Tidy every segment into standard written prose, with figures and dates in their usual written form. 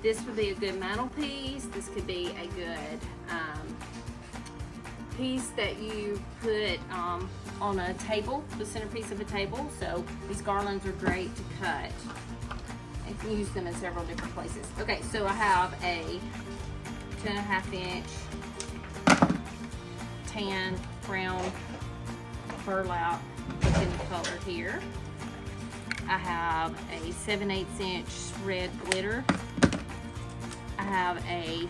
This would be a good mantelpiece. This could be a good piece that you put on a table, the centerpiece of a table. So these garlands are great to cut. You can use them in several different places. Okay, so I have a 2.5 inch tan brown burlap in color here. I have a 7/8 inch red glitter. I have a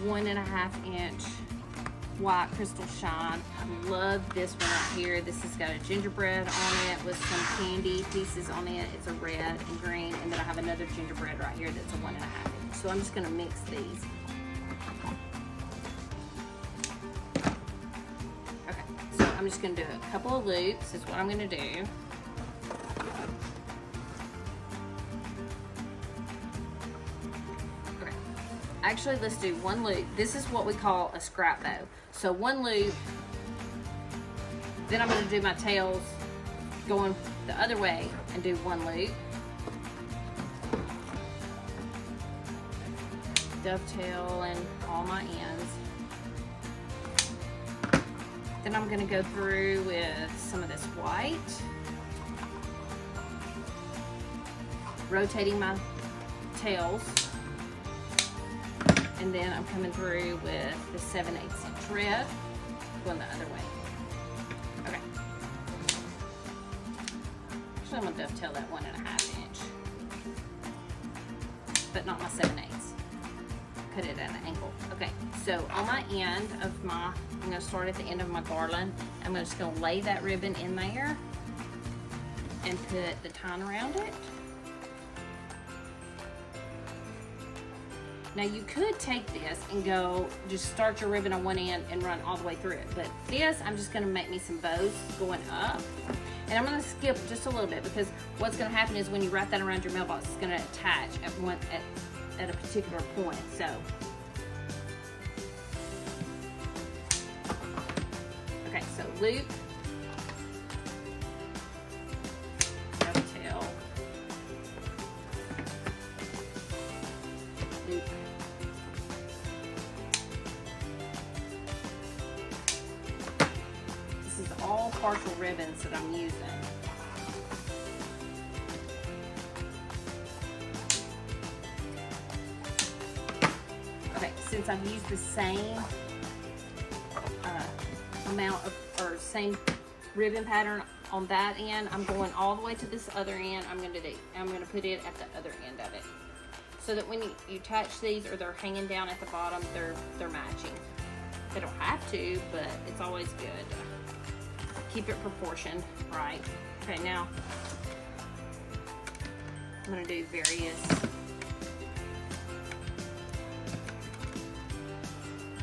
1.5 inch white crystal shine. I love this one right here. This has got a gingerbread on it with some candy pieces on it. It's a red and green, and then I have another gingerbread right here that's a 1.5 inch. So I'm just gonna mix these. Okay, so I'm just gonna do a couple of loops is what I'm gonna do. Okay, actually let's do one loop. This is what we call a scrap bow. So one loop, then I'm gonna do my tails going the other way and do one loop. Dovetail in all my ends. Then I'm gonna go through with some of this white, rotating my tails, and then I'm coming through with the 7/8 inch red, going the other way. Okay. Actually, I'm gonna dovetail that 1.5 inch, but not my 7/8. Cut it at an angle. Okay, so on my end of my, I'm gonna start at the end of my garland. I'm just gonna lay that ribbon in there and put the twine around it. Now you could take this and go, just start your ribbon on one end and run all the way through it. But this, I'm just gonna make me some bows going up. And I'm gonna skip just a little bit because what's gonna happen is when you wrap that around your mailbox, it's gonna attach at a particular point. So okay, so loop, dovetail, loop, this is all partial ribbons that I'm using. Okay, since I've used the same amount of, or same ribbon pattern on that end, I'm going all the way to this other end. I'm gonna put it at the other end of it, so that when you attach these or they're hanging down at the bottom, they're matching. They don't have to, but it's always good to keep it proportioned right. Okay, now I'm gonna do various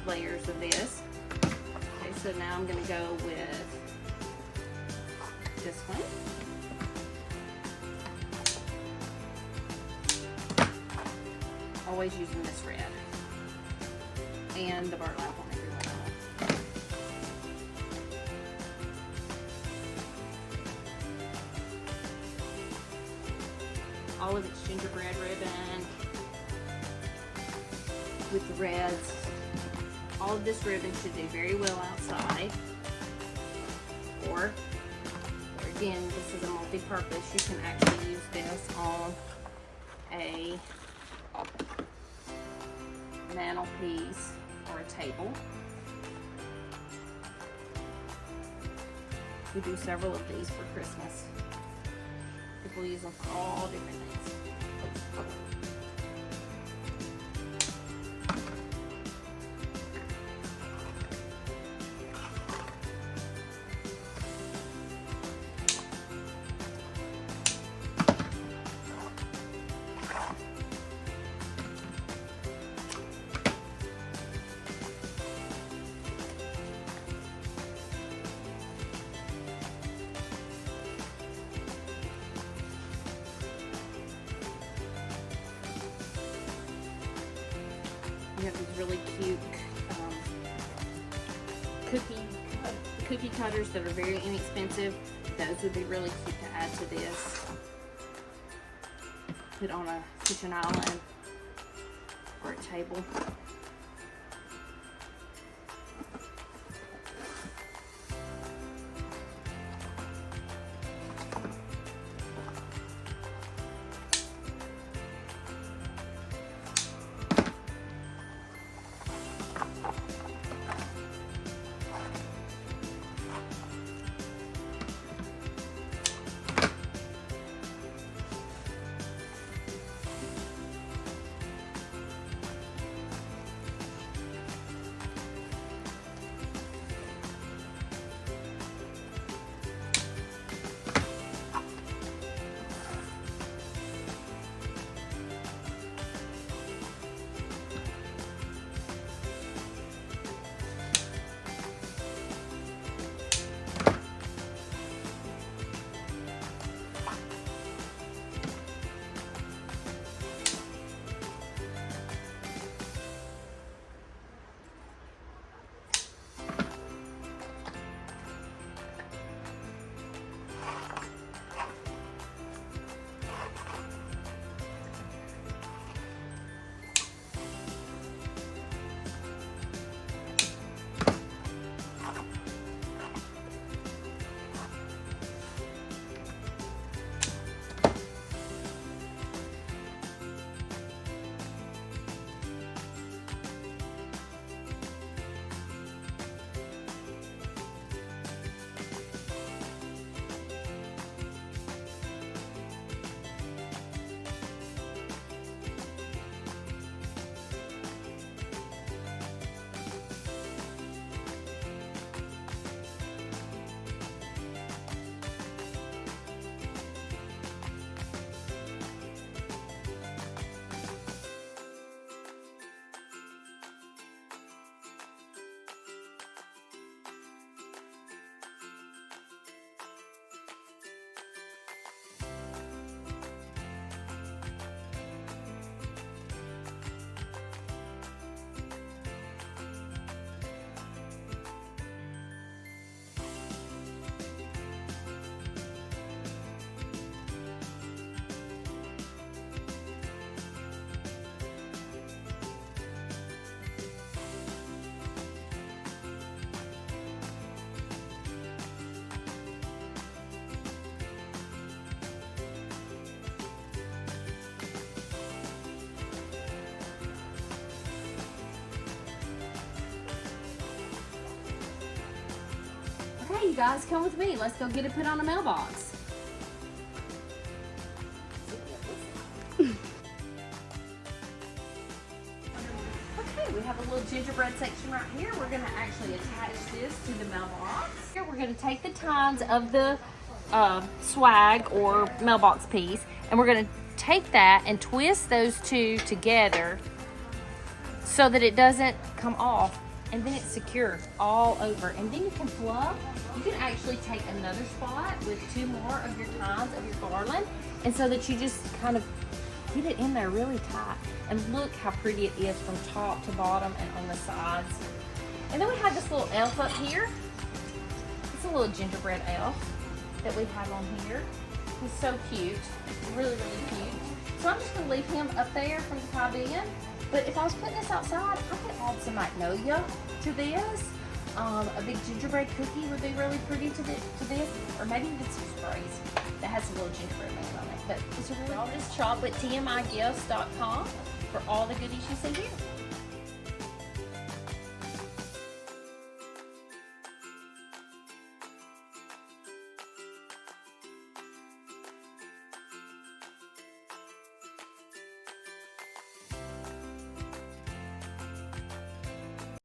layers of this. Okay, so now I'm gonna go with this one. Always using this red and the burlap on every one. All of it's gingerbread ribbon with the reds. All of this ribbon should do very well outside, or again, this is a multi-purpose. You can actually use this on a mantelpiece or a table. We do several of these for Christmas. People use them for all different things. We have these really cute cookie cutters that are very inexpensive. Those would be really cute to add to this. Put on a kitchen island separate table. Okay, you guys, come with me. Let's go get it put on a mailbox. Okay, we have a little gingerbread section right here. We're going to actually attach this to the mailbox. Here we're going to take the tines of the swag or mailbox piece, and we're going to take that and twist those two together so that it doesn't come off, and then it's secure all over. And then you can fluff. You can actually take another spot with two more of your tines of your garland, and so that you just kind of get it in there really tight. And look how pretty it is from top to bottom and on the sides. And then we have this little elf up here. It's a little gingerbread elf that we have on here. He's so cute, really, really cute. So I'm just gonna leave him up there for the time being. But if I was putting this outside, I could add some magnolia to this. A big gingerbread cookie would be really pretty to this, or maybe even some sprays that has a little gingerbread man on it. But it's a really, I'll just shop at tmigifts.com for all the goodies you see here.